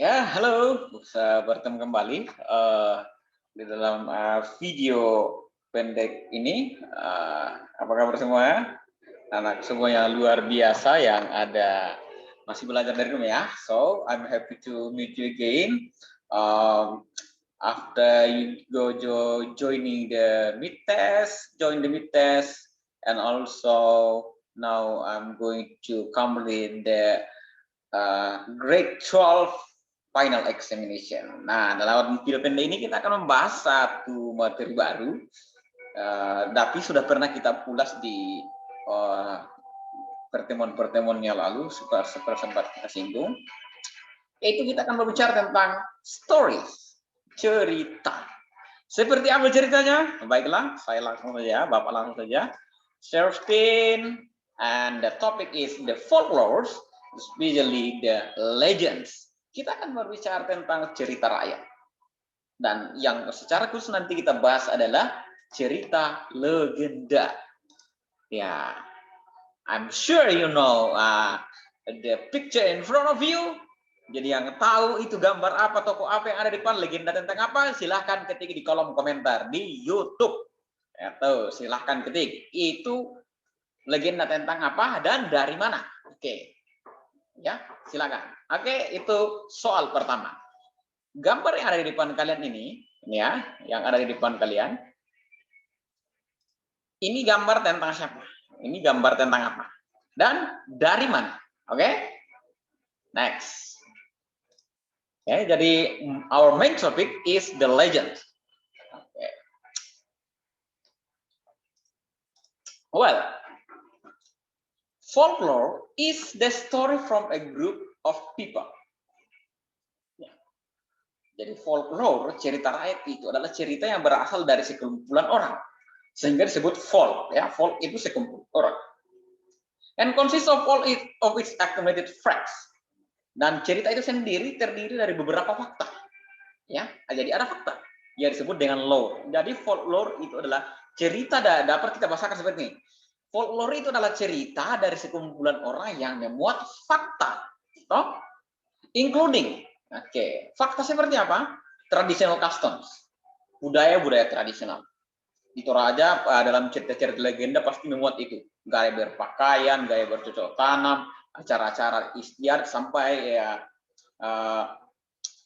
Ya, halo, bisa bertemu kembali di dalam video pendek ini. Apa kabar semua? Anak semua yang luar biasa yang ada masih belajar dari rumah ya. So, I'm happy to meet you again. Um, After you joining the mid test, join the mid test, and also now I'm going to complete the grade 12 final examination. Nah, dalam video pendek ini kita akan membahas satu materi baru, tapi sudah pernah kita ulas di pertemuan-pertemuan yang lalu, sempat kita singgung, yaitu kita akan berbicara tentang stories, cerita. Seperti apa ceritanya? Baiklah, saya langsung saja, Bapak langsung saja. Share screen, and the topic is the folklore, especially the legends. Kita akan berbicara tentang cerita rakyat. Dan yang secara khusus nanti kita bahas adalah cerita legenda. Ya, I'm sure you know the picture in front of you. Jadi yang tahu itu gambar apa, tokoh apa yang ada di depan, legenda tentang apa, silahkan ketik di kolom komentar di YouTube. Ya, tuh, silahkan ketik. Itu legenda tentang apa dan dari mana. Oke. Ya, silakan. Oke, itu soal pertama. Gambar yang ada di depan kalian ini ya, yang ada di depan kalian. Ini gambar tentang siapa? Ini gambar tentang apa? Dan dari mana? Oke? Next. Okay, jadi our main topic is the legend. Okay. Well, folklore is the story from a group of people. Jadi folklore, cerita rakyat itu adalah cerita yang berasal dari sekumpulan orang, sehingga disebut folk. Ya, folk itu sekumpulan orang. And consists of all of its accumulated facts. Dan cerita itu sendiri terdiri dari beberapa fakta. Ya, jadi ada fakta yang disebut dengan lore. Jadi folklore itu adalah cerita, dapat kita bahasakan seperti ini. Folklore itu adalah cerita dari sekumpulan orang yang memuat fakta, toh? Including, fakta seperti apa? Traditional customs, budaya-budaya tradisional. Itu raja dalam cerita-cerita legenda pasti memuat itu. Gaya berpakaian, gaya bercocok tanam, acara-acara istiadat sampai ya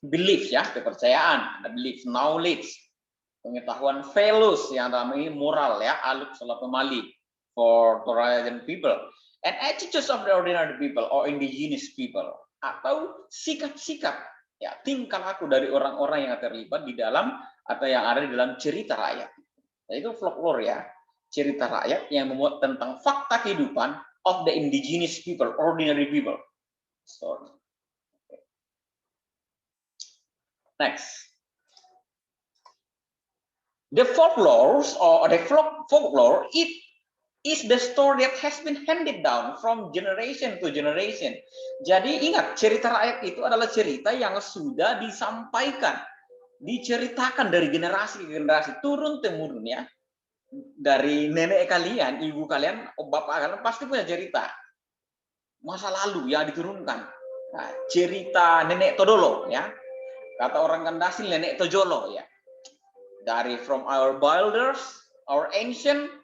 belief ya, kepercayaan, ada belief, knowledge, pengetahuan, values yang dalam ini moral ya, aluk salah pemali for Torajan people, and attitudes of the ordinary people or indigenous people, atau sikap-sikap ya, tingkah laku dari orang-orang yang terlibat di dalam atau yang ada di dalam cerita rakyat. Nah, itu folklore ya, cerita rakyat yang memuat tentang fakta kehidupan of the indigenous people, ordinary people. So, next. The folklore or the folklore it is the story that has been handed down from generation to generation. Jadi ingat, cerita rakyat itu adalah cerita yang sudah disampaikan, diceritakan dari generasi ke generasi, turun temurun ya. Dari nenek kalian, ibu kalian, bapak kalian pasti punya cerita masa lalu yang diturunkan. Nah, cerita nenek Todolo ya. Kata orang Kandasil nenek Tojolo ya. Dari from our builders, our ancient,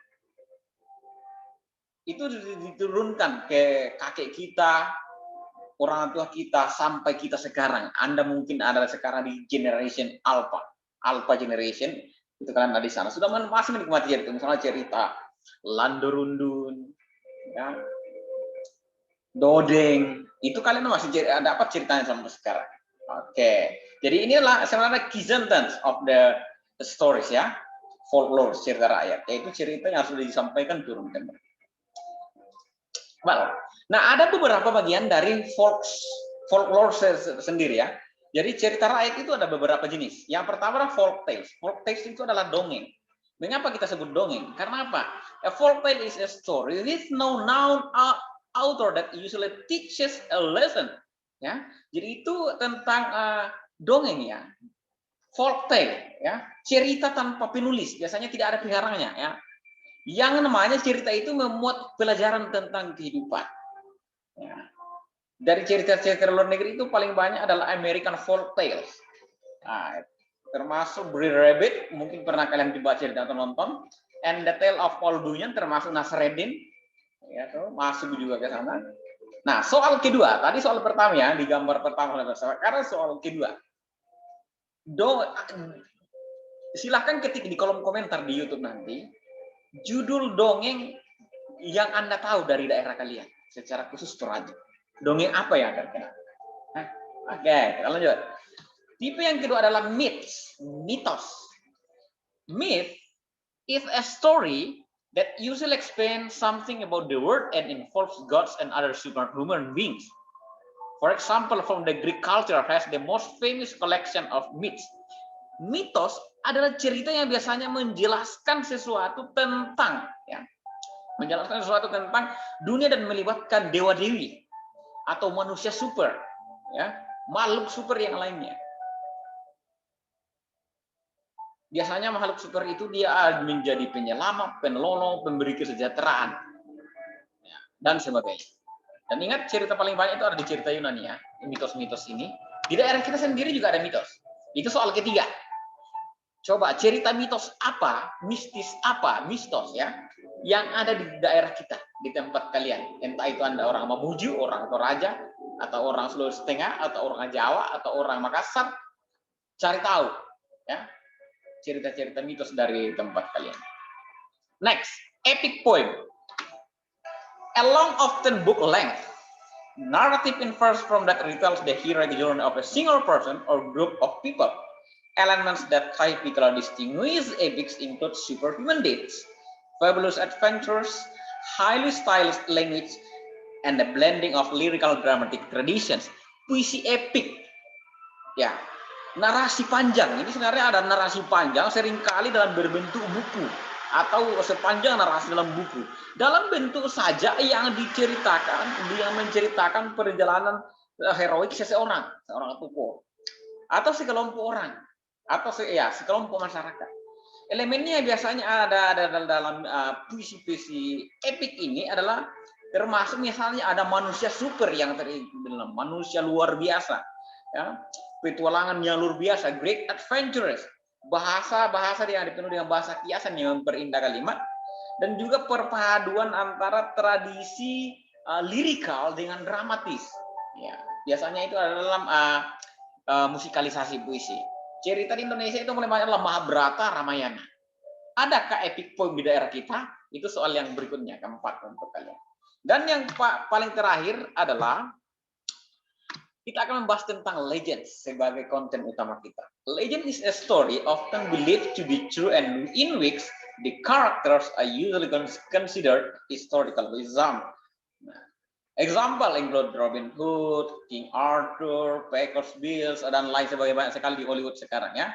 itu diturunkan ke kakek kita, orang tua kita, sampai kita sekarang. Anda mungkin ada sekarang di generation alpha generation, itu kalian ada di sana. Sudah masih menikmati cerita, misalnya cerita Landurundun, ya, Dodeng, itu kalian masih dapat ceritanya sampai sekarang. Oke, jadi inilah sebenarnya key sentence of the stories ya, folklore, cerita rakyat, yaitu cerita yang sudah disampaikan turun temurun. Well, nah ada beberapa bagian dari folklore sendiri ya. Jadi cerita rakyat itu ada beberapa jenis. Yang pertama adalah folk tales. Folk tales itu adalah dongeng. Mengapa kita sebut dongeng? Karena apa? A folk tale is a story with no noun author that usually teaches a lesson. Ya, jadi itu tentang dongeng ya. Folk tale ya, cerita tanpa penulis, biasanya tidak ada pengarangnya ya. Yang namanya cerita itu memuat pelajaran tentang kehidupan. Ya. Dari cerita-cerita luar negeri itu paling banyak adalah American folk tales. Nah, termasuk Brer Rabbit, mungkin pernah kalian dibaca atau nonton. And the Tale of Paul Bunyan, termasuk Nasreddin, ya tuh masuk juga ke sana. Nah, soal kedua, tadi soal pertama ya, di gambar pertama, sekarang soal kedua. Silahkan ketik di kolom komentar di YouTube nanti, judul dongeng yang Anda tahu dari daerah kalian, secara khusus Toraja. Dongeng apa yang terkenal? Oke, kita lanjut. Tipe yang kedua adalah myths, mitos. Myth is a story that usually explains something about the world and involves gods and other superhuman beings. For example, from the Greek culture has the most famous collection of myths. Mitos adalah cerita yang biasanya menjelaskan sesuatu tentang, ya, menjelaskan sesuatu tentang dunia dan melibatkan dewa-dewi atau manusia super, ya, makhluk super yang lainnya. Biasanya makhluk super itu dia menjadi penyelamat, penolong, pemberi kesejahteraan, ya, dan sebagainya. Dan ingat, cerita paling banyak itu ada di cerita Yunani ya, mitos-mitos ini. Di daerah kita sendiri juga ada mitos. Itu soal ketiga. Coba cerita mitos apa, mistis apa, mistos ya, yang ada di daerah kita, di tempat kalian. Entah itu Anda orang Mamuju, orang Toraja, atau orang Sulawesi Tengah, atau orang Jawa, atau orang Makassar, cari tahu ya cerita-cerita mitos dari tempat kalian. Next, epic poem. A long, often book length narrative infers from that retells the heroic journey of a single person or group of people. Elements that typically distinguish epics include superhuman deeds, fabulous adventures, highly stylized language, and the blending of lyrical dramatic traditions. Puisi epik, ya, narasi panjang. Ini sebenarnya ada narasi panjang seringkali dalam berbentuk buku atau sepanjang narasi dalam buku. Dalam bentuk saja yang diceritakan, yang menceritakan perjalanan heroik seseorang tokoh atau sekelompok orang atau sekelompok masyarakat. Elemennya biasanya ada dalam puisi-puisi epik ini adalah termasuk misalnya ada manusia super yang dalam manusia luar biasa, ya, petualangan yang luar biasa, great adventurous, bahasa yang dipenuhi dengan bahasa kiasan yang memperindah kalimat, dan juga perpaduan antara tradisi lirikal dengan dramatis. Ya, biasanya itu adalah dalam musikalisasi puisi. Cerita di Indonesia itu mulai banyak adalah Mahabharata, Ramayana. Adakah epic poem di daerah kita? Itu soal yang berikutnya, keempat untuk kalian. Dan yang paling terakhir adalah kita akan membahas tentang legend sebagai konten utama kita. Legend is a story often believed to be true and in which the characters are usually considered historical wisdom. Example include Robin Hood, King Arthur, Pecos Bill, dan lain sebagainya, banyak sekali di Hollywood sekarang ya.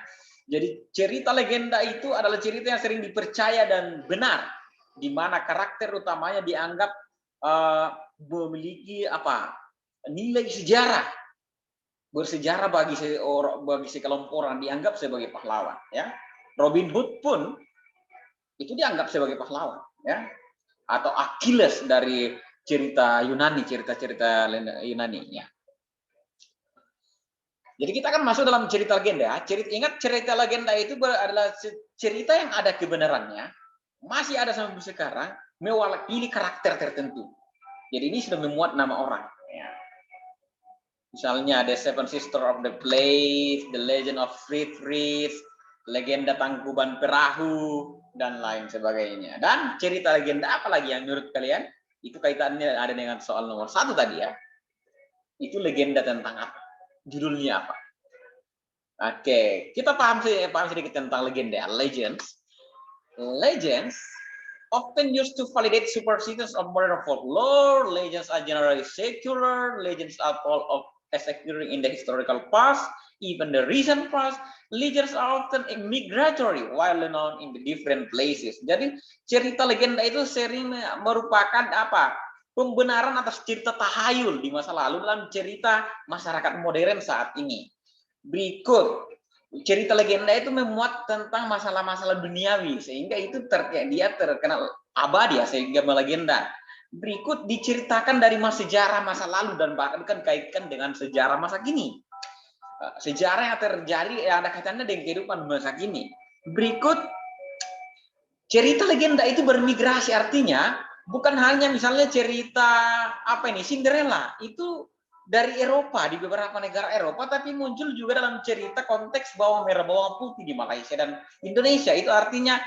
Jadi cerita legenda itu adalah cerita yang sering dipercaya dan benar, di mana karakter utamanya dianggap memiliki nilai sejarah, bersejarah bagi sekelompok orang, dianggap sebagai pahlawan. Ya, Robin Hood pun itu dianggap sebagai pahlawan, ya, atau Achilles dari cerita Yunani, cerita-cerita Yunani ya. Jadi kita akan masuk dalam cerita legenda. Ingat, cerita legenda itu adalah cerita yang ada kebenarannya, masih ada sampai sekarang, mewakili karakter tertentu. Jadi ini sudah memuat nama orang. Ya. Misalnya The Seven Sisters of the Place, The Legend of Frithris, legenda Tangkuban Perahu, dan lain sebagainya. Dan cerita legenda apa lagi yang menurut kalian itu kaitannya ada dengan soal nomor 1 tadi ya? Itu legenda tentang apa? Judulnya apa? Oke, kita paham sedikit tentang legenda. Legends often used to validate superstitions of modern folklore. Legends are generally secular. Legends are told of as occurring in the historical past, even the recent past. Legends are often migratory while known in the different places. Jadi cerita legenda itu sering merupakan pembenaran atas cerita tahayul di masa lalu dalam cerita masyarakat modern saat ini. Berikut, cerita legenda itu memuat tentang masalah-masalah duniawi sehingga itu dia terkenal abadi ya, sehingga melegenda. Berikut diceritakan dari sejarah masa lalu dan bahkan kan kaitkan dengan sejarah masa kini. Sejarah yang terjadi yang ada kaitannya dengan kehidupan masa kini. Berikut cerita legenda itu bermigrasi, artinya bukan hanya misalnya cerita apa ini Cinderella itu dari Eropa, di beberapa negara Eropa, tapi muncul juga dalam cerita konteks bawang merah bawang putih di Malaysia dan Indonesia. Itu artinya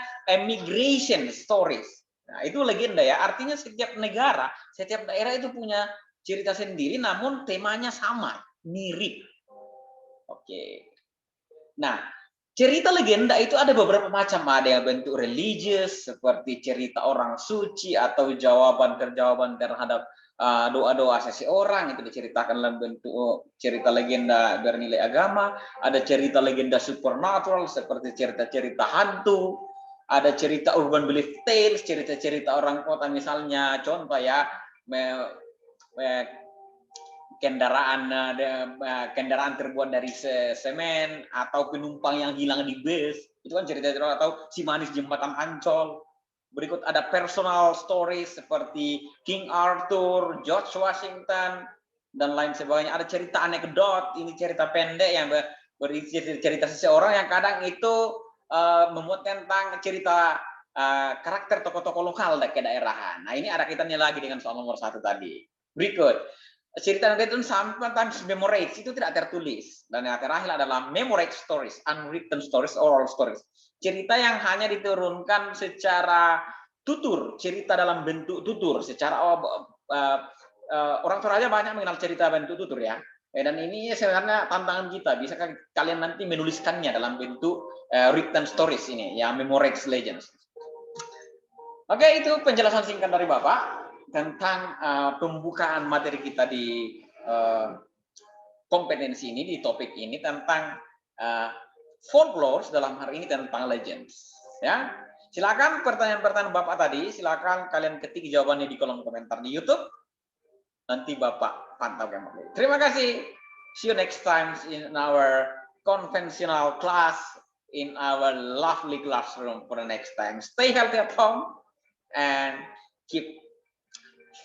migration stories. Nah, itu legenda ya, artinya setiap negara, setiap daerah itu punya cerita sendiri namun temanya sama, mirip. Oke. Nah, cerita legenda itu ada beberapa macam, ada yang bentuk religius seperti cerita orang suci atau jawaban-jawaban terhadap doa-doa seseorang, itu diceritakan dalam bentuk cerita legenda bernilai agama. Ada cerita legenda supernatural seperti cerita-cerita hantu, ada cerita urban belief tales, cerita-cerita orang kota, misalnya contoh ya, kendaraan terbuat dari semen atau penumpang yang hilang di bus, itu kan cerita-cerita, atau si manis jembatan Ancol. Berikut ada personal stories seperti King Arthur, George Washington dan lain sebagainya. Ada cerita anekdot, ini cerita pendek yang berisi cerita seseorang yang kadang itu memuat tentang cerita karakter tokoh-tokoh lokal ke daerahan. Nah, ini ada kaitannya lagi dengan soal nomor 1 tadi. Berikut cerita itu sometimes memorized, itu tidak tertulis, dan yang terakhir adalah memorized stories, unwritten stories, oral stories, cerita yang hanya diturunkan secara tutur, cerita dalam bentuk tutur, secara orang Toraja banyak mengenal cerita bentuk tutur ya. Dan ini sebenarnya tantangan kita, bisa kalian nanti menuliskannya dalam bentuk written stories ini, ya, memorized legends. Oke, itu penjelasan singkat dari Bapak tentang pembukaan materi kita di kompetensi ini, di topik ini tentang folklore, dalam hari ini tentang legends. Ya, silakan pertanyaan-pertanyaan Bapak tadi, silakan kalian ketik jawabannya di kolom komentar di YouTube. Nanti Bapak pantau kembali. Terima kasih. See you next time in our conventional class, in our lovely classroom for the next time. Stay healthy at home and keep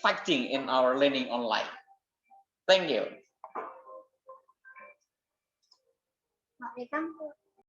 fighting in our learning online. Thank you.